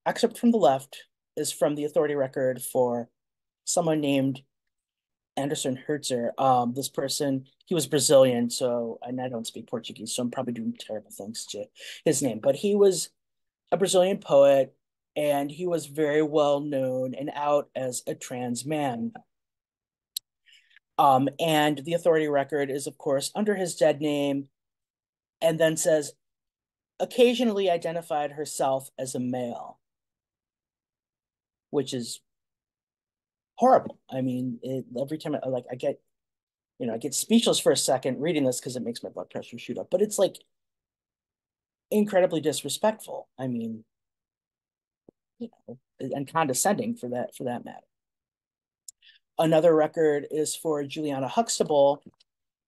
Speaker 2: excerpt from the left is from the authority record for someone named Anderson Hertzer. This person, he was Brazilian, and I don't speak Portuguese, so I'm probably doing terrible things to his name. But he was a Brazilian poet and he was very well known and out as a trans man. And the authority record is, of course, under his dead name, and then says occasionally identified herself as a male, which is horrible. I mean, every time I get, I get speechless for a second reading this because it makes my blood pressure shoot up. But it's like incredibly disrespectful. I mean, and condescending for that matter. Another record is for Juliana Huxtable,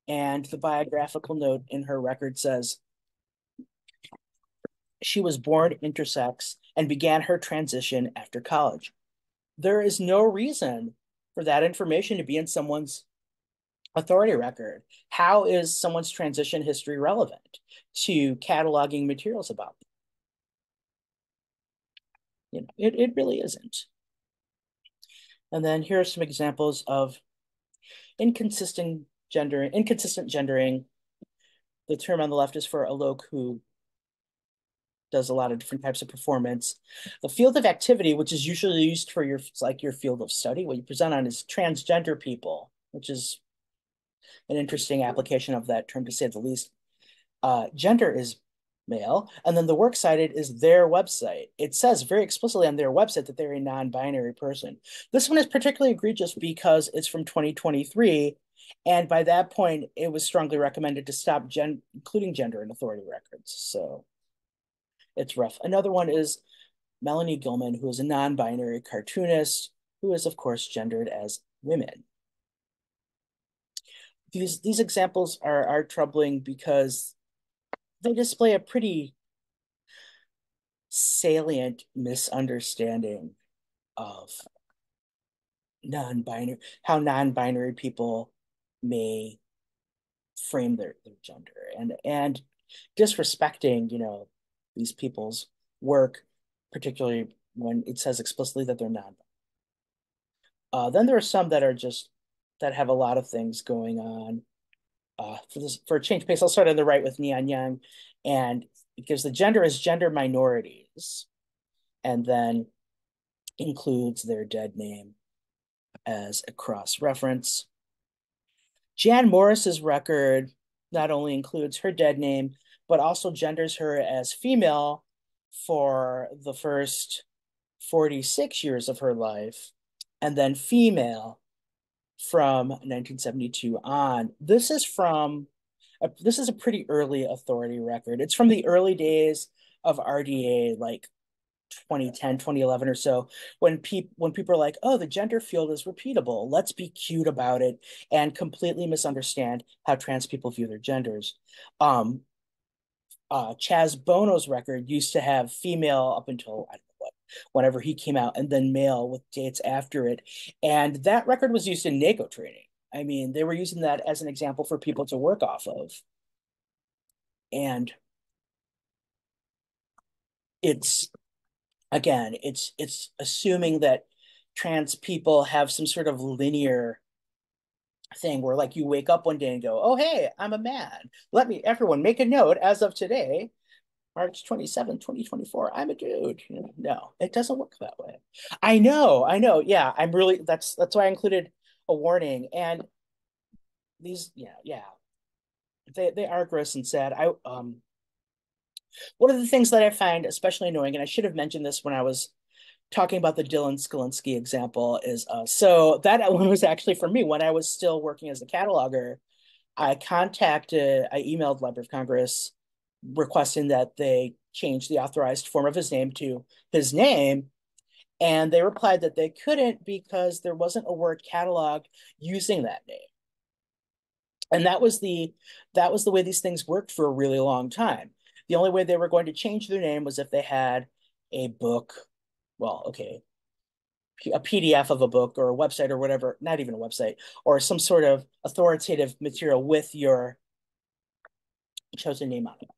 Speaker 2: and the biographical note in her record says she was born intersex and began her transition after college. There is no reason for that information to be in someone's authority record. How is someone's transition history relevant to cataloging materials about them? It really isn't. And then here are some examples of inconsistent gendering. The term on the left is for a loc who does a lot of different types of performance. The field of activity, which is usually used for your field of study, what you present on is transgender people, which is an interesting application of that term to say the least. Gender is male, and then the works cited is their website. It says very explicitly on their website that they're a non-binary person. This one is particularly egregious because it's from 2023, and by that point, it was strongly recommended to stop including gender in authority records. So it's rough. Another one is Melanie Gilman, who is a non-binary cartoonist, who is, of course, gendered as women. These examples are troubling because they display a pretty salient misunderstanding of how non-binary people may frame their gender, and disrespecting, these people's work, particularly when it says explicitly that they're non. Then there are some that have a lot of things going on. For a change pace, I'll start on the right with Neon Young, and it gives the gender as gender minorities, and then includes their dead name as a cross-reference. Jan Morris's record not only includes her dead name, but also genders her as female for the first 46 years of her life, and then female from 1972 on. This is a pretty early authority record. It's from the early days of RDA, like 2010, 2011 or so, when people are like, oh, the gender field is repeatable. Let's be cute about it and completely misunderstand how trans people view their genders. Chaz Bono's record used to have female up until, I don't know what, whenever he came out, and then male with dates after it. And that record was used in NACO training. I mean, they were using that as an example for people to work off of. And it's assuming that trans people have some sort of linear thing where, like, you wake up one day and go, oh, hey, I'm a man. Everyone make a note as of today, March 27th, 2024, I'm a dude. No, it doesn't work that way. I know. Yeah, that's why I included a warning. And these, yeah, they are gross and sad. One of the things that I find especially annoying, and I should have mentioned this when I was talking about the Dylan Skalinsky example, is so that one was actually for me when I was still working as a cataloger. I emailed Library of Congress requesting that they change the authorized form of his name to his name. And they replied that they couldn't because there wasn't a word catalog using that name. And that was the way these things worked for a really long time. The only way they were going to change their name was if they had a book, well, okay, a PDF of a book or a website or whatever, not even a website, or some sort of authoritative material with your chosen name on it.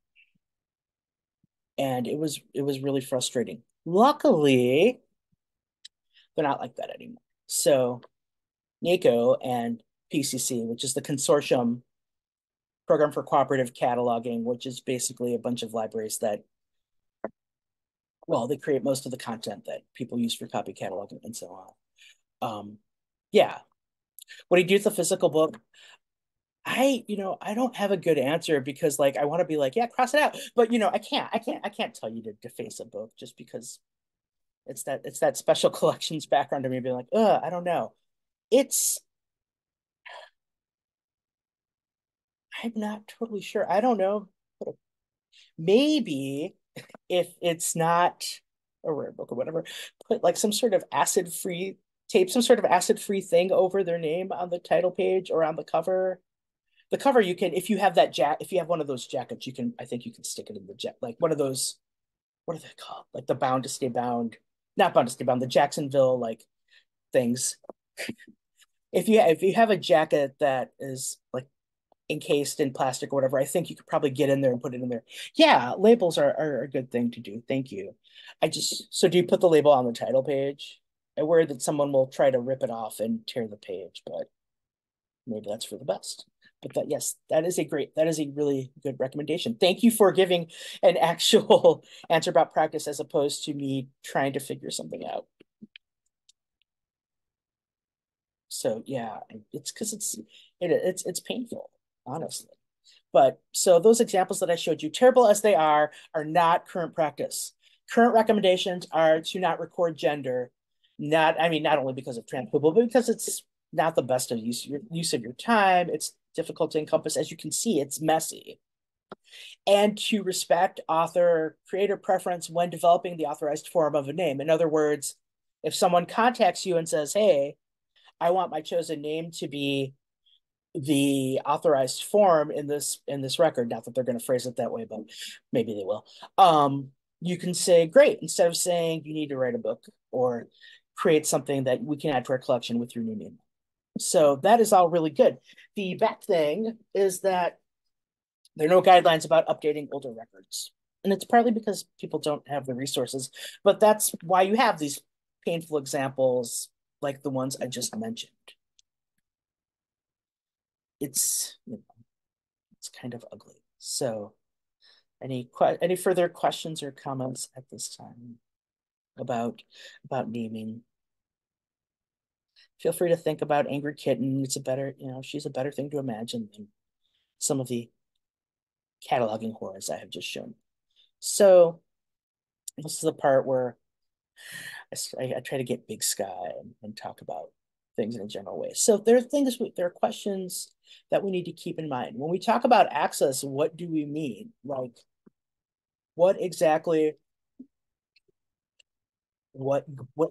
Speaker 2: And it was really frustrating. Luckily, they're not like that anymore. So NACO and PCC, which is the Consortium Program for Cooperative Cataloging, which is basically a bunch of libraries that well, they create most of the content that people use for copy cataloging and so on. Yeah. What do you do with the physical book? I don't have a good answer because like I want to be like, yeah, cross it out. But I can't tell you to deface a book just because it's that special collections background to me being like, I don't know. It's I'm not totally sure. I don't know. Maybe if it's not a rare book or whatever, put like some sort of acid-free tape, some sort of acid-free thing over their name on the title page or on the cover. The cover you can, if you have if you have one of those jackets, I think you can stick it in the like one of those, what are they called? Like the Bound to Stay Bound, not Bound to Stay Bound, the Jacksonville like things. If you have a jacket that is like encased in plastic or whatever, I think you could probably get in there and put it in there. Yeah, labels are a good thing to do. Thank you. So do you put the label on the title page? I worry that someone will try to rip it off and tear the page, but maybe that's for the best. But yes, that is a really good recommendation. Thank you for giving an actual answer about practice as opposed to me trying to figure something out. So yeah, it's because it's painful, honestly. But so those examples that I showed you, terrible as they are not current practice. Current recommendations are to not record gender, not only because of trans people, but because it's not the best of use of your time. It's difficult to encompass. As you can see, it's messy. And to respect author creator preference when developing the authorized form of a name. In other words, if someone contacts you and says, hey, I want my chosen name to be the authorized form in this record, not that they're going to phrase it that way, but maybe they will. You can say, great, instead of saying you need to write a book or create something that we can add to our collection with your new name. So that is all really good. The bad thing is that there are no guidelines about updating older records. And it's partly because people don't have the resources, but that's why you have these painful examples like the ones I just mentioned. It's kind of ugly. So any further questions or comments at this time about naming? Feel free to think about Angry Kitten. It's a better, she's a better thing to imagine than some of the cataloging horrors I have just shown. So this is the part where I try to get big sky and talk about things in a general way. So there are questions that we need to keep in mind. When we talk about access, what do we mean? Like, what exactly, what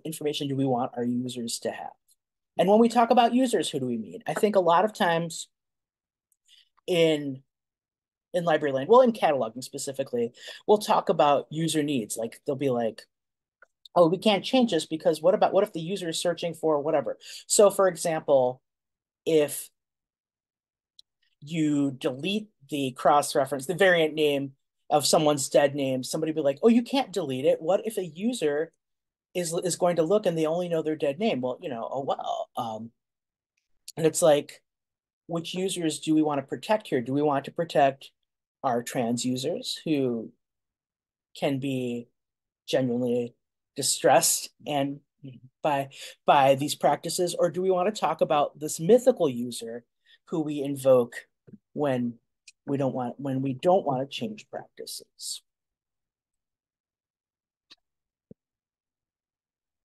Speaker 2: information do we want our users to have? And when we talk about users, who do we mean? I think a lot of times in library land, well, in cataloging specifically, we'll talk about user needs. Like they'll be like, oh, we can't change this because what if the user is searching for whatever? So for example, if you delete the cross-reference, the variant name of someone's dead name, somebody be like, oh, you can't delete it. What if a user is going to look and they only know their dead name? Well, oh well. And it's like, which users do we want to protect here? Do we want to protect our trans users who can be genuinely distressed and by these practices, or do we want to talk about this mythical user who we invoke when we don't want to change practices?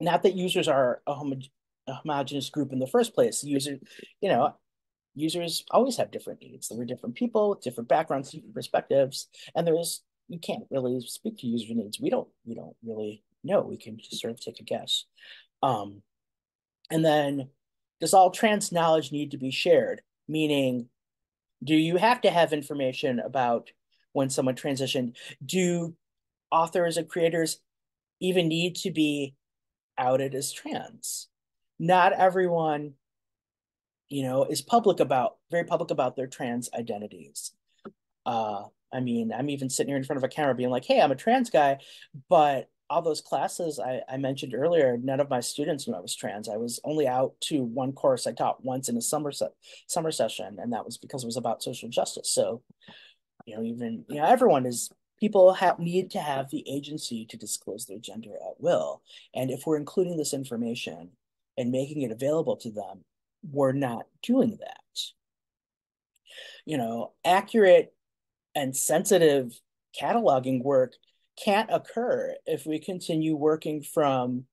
Speaker 2: Not that users are a homogeneous group in the first place. Users always have different needs. There are different people with different backgrounds, different perspectives, and you can't really speak to user needs. We don't really know. We can just sort of take a guess. And then, does all trans knowledge need to be shared? Meaning, do you have to have information about when someone transitioned? Do authors and creators even need to be outed as trans? Not everyone, is very public about their trans identities. I'm even sitting here in front of a camera being like, hey, I'm a trans guy, but all those classes I mentioned earlier, none of my students knew I was trans. I was only out to one course I taught once in a summer session, and that was because it was about social justice. So, everyone is people need to have the agency to disclose their gender at will. And if we're including this information and making it available to them, we're not doing that. Accurate and sensitive cataloging work can't occur if we continue working from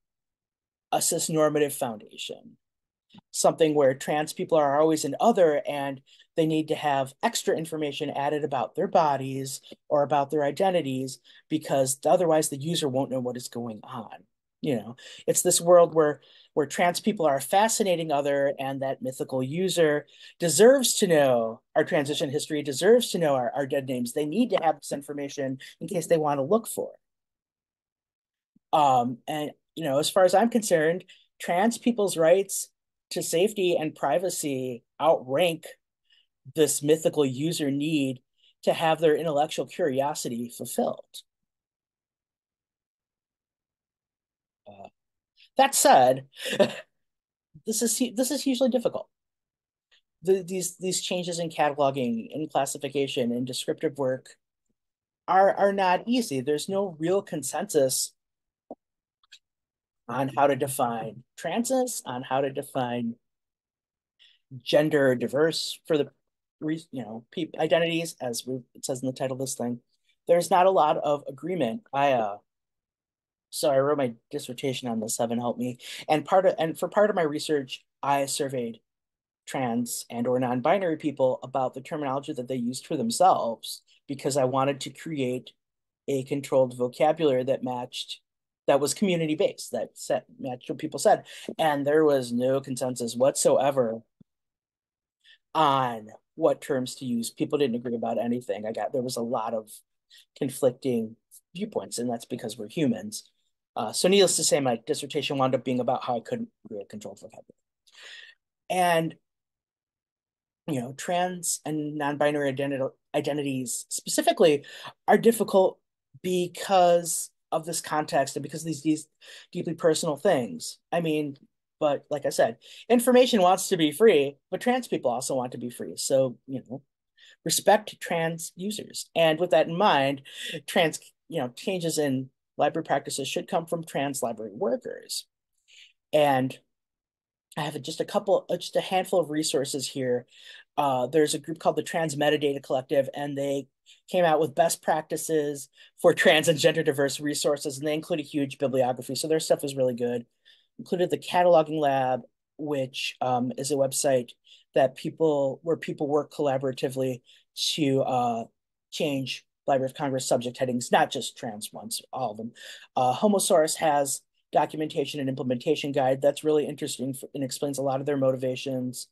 Speaker 2: a cisnormative foundation, something where trans people are always an other and they need to have extra information added about their bodies or about their identities because otherwise the user won't know what is going on. It's this world where trans people are a fascinating other, and that mythical user deserves to know our transition history, deserves to know our dead names. They need to have this information in case they want to look for it. And as far as I'm concerned, trans people's rights to safety and privacy outrank this mythical user need to have their intellectual curiosity fulfilled. That said, this is hugely difficult. These changes in cataloging, in classification, and descriptive work are not easy. There's no real consensus on how to define transes, on how to define gender diverse for the identities, as it says in the title of this thing. There's not a lot of agreement. So I wrote my dissertation on this. Heaven help me. And for part of my research, I surveyed trans and or non-binary people about the terminology that they used for themselves because I wanted to create a controlled vocabulary that was community based, that matched what people said. And there was no consensus whatsoever on what terms to use. People didn't agree about anything. There was a lot of conflicting viewpoints, and that's because we're humans. So needless to say, my dissertation wound up being about how I couldn't create controlled vocabulary. And trans and non-binary identities specifically are difficult because of this context and because of these deeply personal things. But like I said, information wants to be free, but trans people also want to be free. So, respect trans users. And with that in mind, changes in library practices should come from trans library workers. And I have just a handful of resources here. There's a group called the Trans Metadata Collective, and they came out with best practices for trans and gender diverse resources, and they include a huge bibliography. So their stuff is really good. Included the Cataloging Lab, which is a website where people work collaboratively to change Library of Congress subject headings, not just trans ones, all of them. Homosaurus has documentation and implementation guide that's really interesting and explains a lot of their motivations.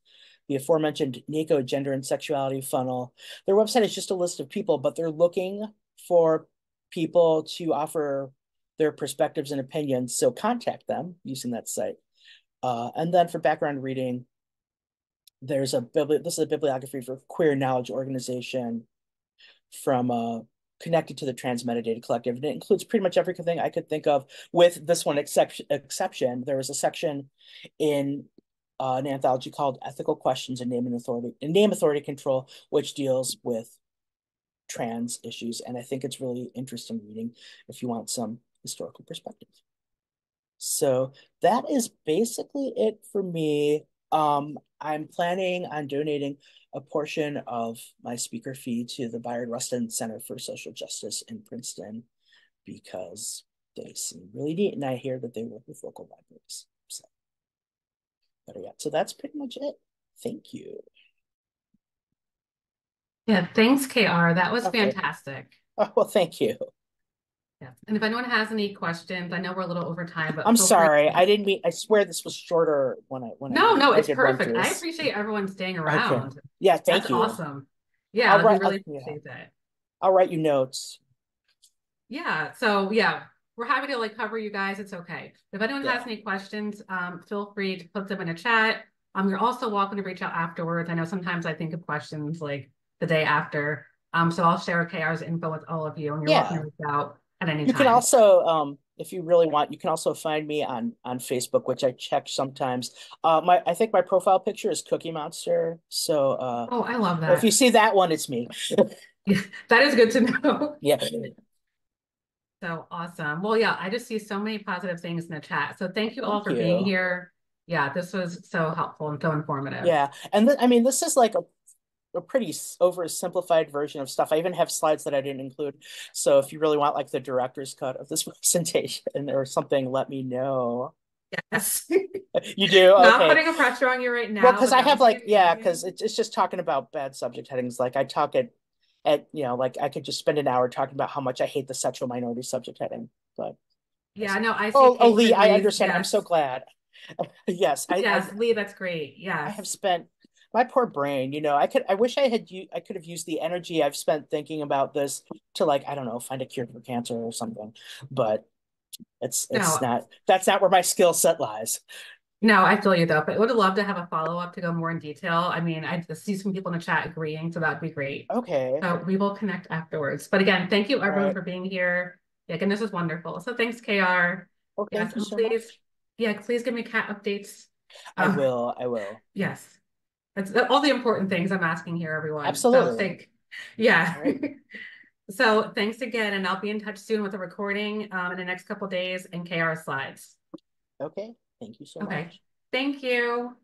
Speaker 2: The aforementioned NACO gender and sexuality funnel. Their website is just a list of people, but they're looking for people to offer their perspectives and opinions. So contact them using that site. And then for background reading, this is a bibliography for Queer Knowledge Organization from connected to the Trans Metadata Collective. And it includes pretty much everything I could think of, with this one exception. There was a section in an anthology called Ethical Questions in Name Authority Control, which deals with trans issues. And I think it's really interesting reading if you want some historical perspective. So that is basically it for me. I'm planning on donating a portion of my speaker fee to the Bayard Rustin Center for Social Justice in Princeton because they seem really neat, and I hear that they work with local libraries. So, better yet. So that's pretty much it. Thank you.
Speaker 1: Yeah, thanks, KR. That was fantastic.
Speaker 2: Oh, well, thank you.
Speaker 1: Yes. And if anyone has any questions, I know we're a little over time, but
Speaker 2: I'm sorry. I didn't mean, I swear this was shorter
Speaker 1: No, it's perfect. I appreciate everyone staying around.
Speaker 2: Okay. Yeah, thank you.
Speaker 1: That's awesome. Yeah, we really appreciate that.
Speaker 2: I'll write you notes.
Speaker 1: Yeah. So yeah, we're happy to cover you guys. It's okay. If anyone has any questions, feel free to put them in a chat. You're also welcome to reach out afterwards. I know sometimes I think of questions the day after. So I'll share KR's info with all of you, and you're welcome to reach out at any time.
Speaker 2: You can also, if you really want, you can also find me on Facebook, which I check sometimes. I think my profile picture is Cookie Monster. So
Speaker 1: oh, I love that.
Speaker 2: if you see that one, it's me.
Speaker 1: Yeah, that is good to know.
Speaker 2: Yeah.
Speaker 1: So awesome. Well, yeah, I just see so many positive things in the chat. So thank you all
Speaker 2: Thank
Speaker 1: for being
Speaker 2: you.
Speaker 1: here. Yeah, this was so helpful and so informative.
Speaker 2: Yeah. And I mean, this is like a pretty oversimplified version of stuff. I even have slides that I didn't include. So if you really want like the director's cut of this presentation or something, let me know.
Speaker 1: Yes.
Speaker 2: You do?
Speaker 1: Not
Speaker 2: Okay.
Speaker 1: putting a pressure on you right
Speaker 2: Well,
Speaker 1: now,
Speaker 2: because
Speaker 1: but
Speaker 2: I
Speaker 1: that
Speaker 2: have
Speaker 1: would be
Speaker 2: like, yeah, because
Speaker 1: amazing.
Speaker 2: it's just talking about bad subject headings. Like I talk at, like I could just spend an hour talking about how much I hate the sexual minority subject heading. But
Speaker 1: Yeah, no, I see
Speaker 2: oh,
Speaker 1: Kate's
Speaker 2: Lee, I
Speaker 1: agrees.
Speaker 2: understand. I'm so
Speaker 1: Yes.
Speaker 2: glad. Yes,
Speaker 1: Yes, Lee, that's great.
Speaker 2: I have
Speaker 1: Yes.
Speaker 2: spent my poor brain, I wish I could have used the energy I've spent thinking about this to like, I don't know, find a cure for cancer or something. But it's
Speaker 1: No,
Speaker 2: not that's not where my skill set lies.
Speaker 1: no, I feel you though, but I would love to have a follow-up to go more in detail. I mean, I just see some people in the chat agreeing, so that'd be great.
Speaker 2: Okay.
Speaker 1: So we will connect afterwards. But again, thank you
Speaker 2: All
Speaker 1: everyone
Speaker 2: right.
Speaker 1: for being here. Yeah, again, this was wonderful. So thanks, KR.
Speaker 2: Well,
Speaker 1: Yes,
Speaker 2: thank you
Speaker 1: and
Speaker 2: so
Speaker 1: please,
Speaker 2: much.
Speaker 1: yeah, please give me cat updates.
Speaker 2: I
Speaker 1: Um,
Speaker 2: will. I will.
Speaker 1: yes, that's all the important things I'm asking here, everyone. So
Speaker 2: Absolutely.
Speaker 1: yeah.
Speaker 2: All right.
Speaker 1: So thanks again, and I'll be in touch soon with a recording in the next couple days and KR slides.
Speaker 2: Okay. Thank you so
Speaker 1: Okay,
Speaker 2: much.
Speaker 1: thank you.